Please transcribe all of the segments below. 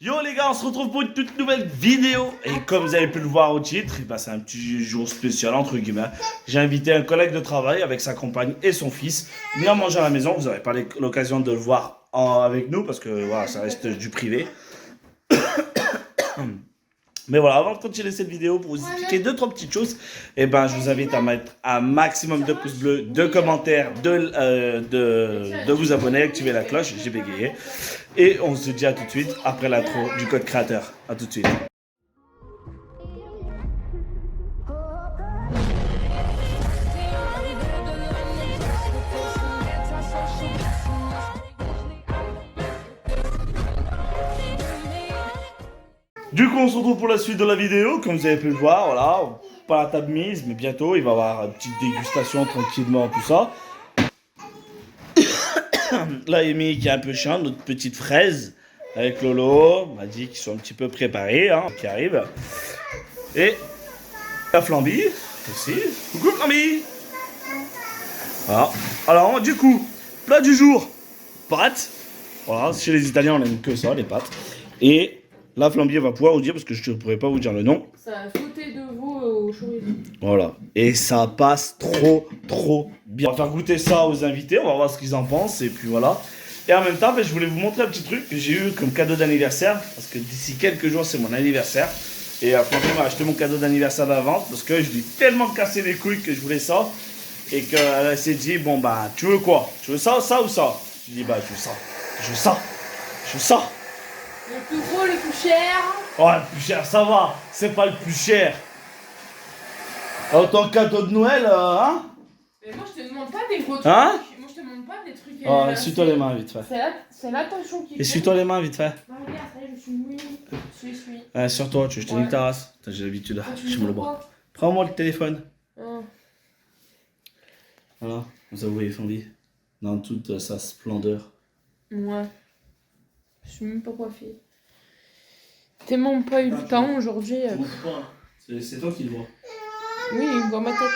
Yo les gars, on se retrouve pour une toute nouvelle vidéo. Et comme vous avez pu le voir au titre, c'est un petit jour spécial entre guillemets. J'ai invité un collègue de travail avec sa compagne et son fils. Venir manger à la maison, vous n'aurez pas l'occasion de le voir avec nous parce que voilà, ça reste du privé. Mais voilà, avant de continuer cette vidéo, pour vous expliquer deux, trois petites choses, je vous invite à mettre un maximum de pouces bleus, de commentaires, de vous abonner, activer la cloche, j'ai bégayé. Et on se dit à tout de suite après l'intro du code créateur. À tout de suite. Du coup, on se retrouve pour la suite de la vidéo. Comme vous avez pu le voir, voilà, pas la table mise, mais bientôt il va y avoir une petite dégustation tranquillement, tout ça. Là, Amy qui est un peu chiant, notre petite fraise avec Lolo, m'a dit qu'ils sont un petit peu préparés, qui arrivent. Et la flambie aussi. Coucou flambie. Voilà. Alors, du coup, plat du jour, pâtes. Voilà, chez les Italiens, on n'aime que ça, les pâtes. Et la flambie va pouvoir vous dire, parce que je ne pourrais pas vous dire le nom. Ça a sauté de veau au chorizo. Voilà. Et ça passe trop bien. On va faire goûter ça aux invités, on va voir ce qu'ils en pensent, et puis voilà. Et en même temps, je voulais vous montrer un petit truc que j'ai eu comme cadeau d'anniversaire, parce que d'ici quelques jours, c'est mon anniversaire. Et Francky m'a acheté mon cadeau d'anniversaire d'avance, parce que je lui ai tellement cassé les couilles que je voulais ça. Et qu'elle s'est dit, bon bah, tu veux quoi? Tu veux ça ou ça? Je dis, bah, je veux ça. Je veux ça. Je veux ça. Le plus gros, le plus cher. Oh, le plus cher, ça va. C'est pas le plus cher. Alors, ton cadeau de Noël, hein? Mais moi, je te demande pas des gros trucs. Hein? Moi, je te demande pas des trucs. Oh, essuie-toi les mains, vite fait. C'est l'attention qui Essuie-toi les mains, vite fait. Bah, regarde, ça y est, je suis mouillée. Je suis. Sur toi, tu veux que je te nique ta race? J'ai l'habitude, je me le bois. Quoi? Prends-moi le téléphone. Ah. Voilà, vous avouez, Fondy, dans toute sa splendeur. Ouais. Je suis même pas coiffée. Tellement pas eu le temps aujourd'hui. C'est toi qui le vois. Oui, il voit ma tête.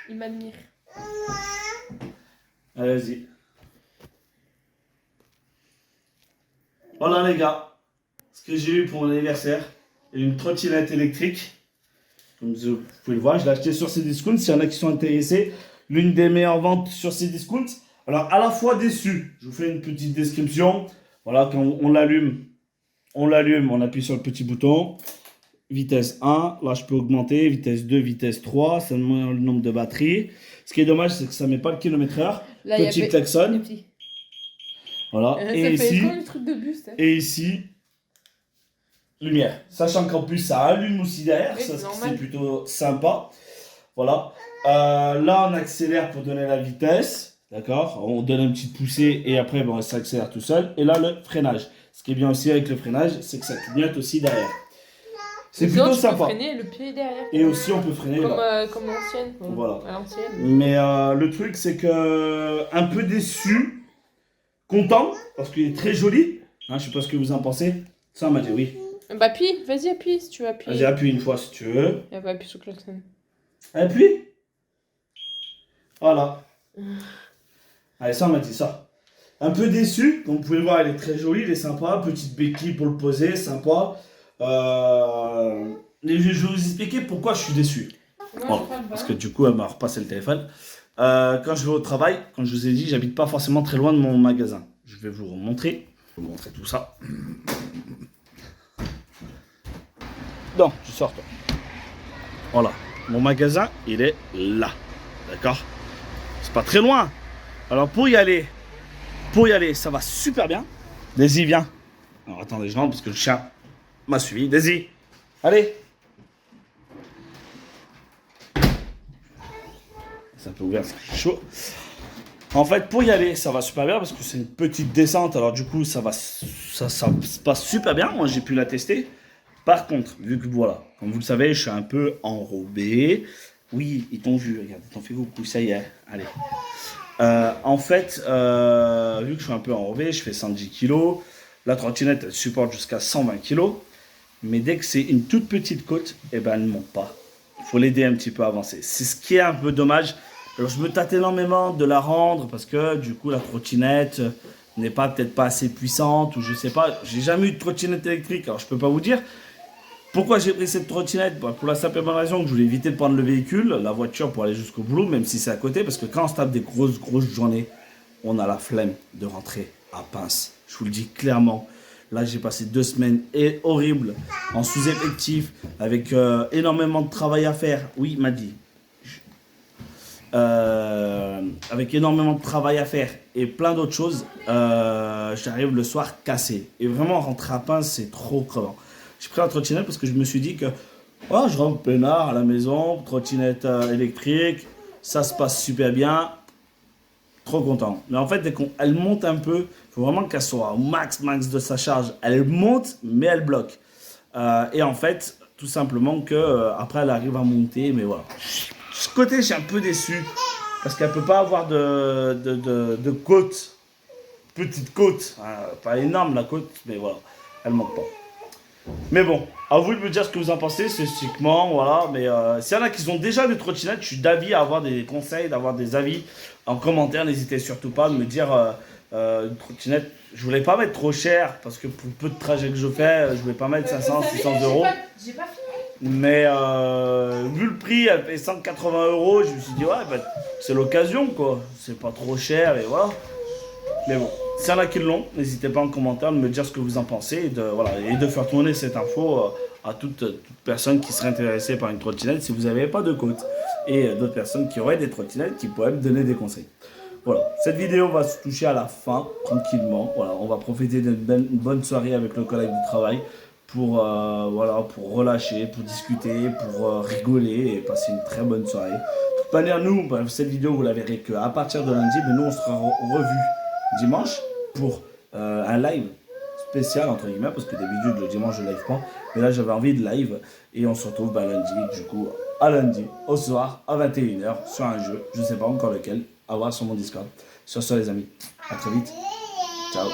Il m'admire. Allez, vas-y. Voilà les gars, ce que j'ai eu pour mon anniversaire, une trottinette électrique. Comme vous pouvez le voir, je l'ai acheté sur Cdiscount. S'il y en a qui sont intéressés, l'une des meilleures ventes sur Cdiscount. Alors à la fois déçu, je vous fais une petite description. Voilà, quand on l'allume, on appuie sur le petit bouton. Vitesse 1, là je peux augmenter, vitesse 2, vitesse 3, ça me met le nombre de batteries. Ce qui est dommage, c'est que ça ne met pas le kilomètre/heure. Petit klaxon. Voilà, et ici, le truc de bus, et ici, lumière. Sachant qu'en plus ça allume aussi derrière, oui, ça c'est c'est plutôt sympa. Voilà. Là on accélère pour donner la vitesse. D'accord, on donne un petit poussée et après ça accélère tout seul. Et là le freinage. Ce qui est bien aussi avec le freinage, c'est que ça clignote aussi derrière. C'est plutôt sympa. On peut freiner le pied derrière. Et aussi on peut freiner là. Comme l'ancienne. Voilà. À l'ancienne. Mais le truc c'est que un peu déçu, content parce qu'il est très joli. Je sais pas ce que vous en pensez. Ça on m'a dit oui. Bah appuie, vas-y appuie si tu veux appuyer. Vas-y appuie une fois si tu veux. Et bah appuie sur le klaxon. Appuie. Voilà. Allez, ça on m'a dit ça. Un peu déçu, comme vous pouvez le voir, elle est très jolie, elle est sympa. Petite béquille pour le poser, sympa. Je vais vous expliquer pourquoi je suis déçu. Bon, parce que du coup, elle m'a repassé le téléphone. Quand je vais au travail, comme je vous ai dit, j'habite pas forcément très loin de mon magasin. Je vais vous montrer. Je vais vous montrer tout ça. Non, je sors toi. Voilà. Mon magasin, il est là. D'accord? C'est pas très loin. Alors pour y aller, ça va super bien. Daisy, viens. Alors attendez, je rentre parce que le chien m'a suivi. Daisy, allez. C'est un peu ouvert, c'est chaud. En fait, pour y aller, ça va super bien parce que c'est une petite descente. Alors du coup, ça se passe super bien. Moi, j'ai pu la tester. Par contre, vu que voilà, comme vous le savez, je suis un peu enrobé. Oui, ils t'ont vu. Regarde, ils t'ont fait coucou, ça y est. Allez. En fait, vu que je suis un peu enrobé, je fais 110 kg. La trottinette, elle supporte jusqu'à 120 kg. Mais dès que c'est une toute petite côte, elle ne monte pas. Il faut l'aider un petit peu à avancer. C'est ce qui est un peu dommage. Alors, je me tâte énormément de la rendre parce que du coup, la trottinette, n'est pas peut-être pas assez puissante ou je sais pas. J'ai jamais eu de trottinette électrique, alors je peux pas vous dire. Pourquoi j'ai pris cette trottinette? Bah, pour la simple et bonne raison que je voulais éviter de prendre le véhicule, la voiture pour aller jusqu'au boulot, même si c'est à côté, parce que quand on se tape des grosses journées, on a la flemme de rentrer à pince. Je vous le dis clairement. Là, j'ai passé 2 semaines horribles en sous-effectif, avec énormément de travail à faire. Oui, il m'a dit. Avec énormément de travail à faire et plein d'autres choses, j'arrive le soir cassé. Et vraiment, rentrer à pince, c'est trop crevant. J'ai pris la trottinette parce que je me suis dit que oh, je rentre peinard à la maison, trottinette électrique, ça se passe super bien, trop content. Mais en fait, dès qu'elle monte un peu, il faut vraiment qu'elle soit au max de sa charge. Elle monte, mais elle bloque. Et en fait, tout simplement que après, elle arrive à monter, mais voilà. Ce côté, je suis un peu déçu parce qu'elle peut pas avoir de côte, petite côte, hein, pas énorme la côte, mais voilà, elle manque pas. Mais bon, à vous de me dire ce que vous en pensez, spécifiquement, voilà. Mais s'il y en a qui ont déjà des trottinettes, je suis d'avis à avoir des conseils, d'avoir des avis en commentaire. N'hésitez surtout pas à me dire une trottinette. Je voulais pas mettre trop cher parce que pour le peu de trajet que je fais, je voulais pas mettre 500, 600 euros. J'ai pas fini. Mais vu le prix, elle fait 180 euros, je me suis dit, ouais, bah, c'est l'occasion, quoi. C'est pas trop cher, et voilà. Mais bon, s'il y en a qui l'ont, n'hésitez pas en commentaire de me dire ce que vous en pensez et de faire tourner cette info à toute personne qui serait intéressée par une trottinette si vous n'avez pas de côte. Et d'autres personnes qui auraient des trottinettes qui pourraient me donner des conseils. Voilà, cette vidéo va se toucher à la fin, tranquillement. Voilà, on va profiter d'une bonne soirée avec nos collègues du travail pour relâcher, pour discuter, pour rigoler et passer une très bonne soirée. De toute manière, nous, cette vidéo, vous la verrez qu'à partir de lundi, mais nous, on sera revus dimanche pour un live spécial, entre guillemets, parce que d'habitude, le dimanche, je ne live pas. Mais là, j'avais envie de live et on se retrouve lundi, du coup, à lundi, au soir, à 21h, sur un jeu, je ne sais pas encore lequel, à voir sur mon Discord. Sur ce, les amis, à très vite. Ciao.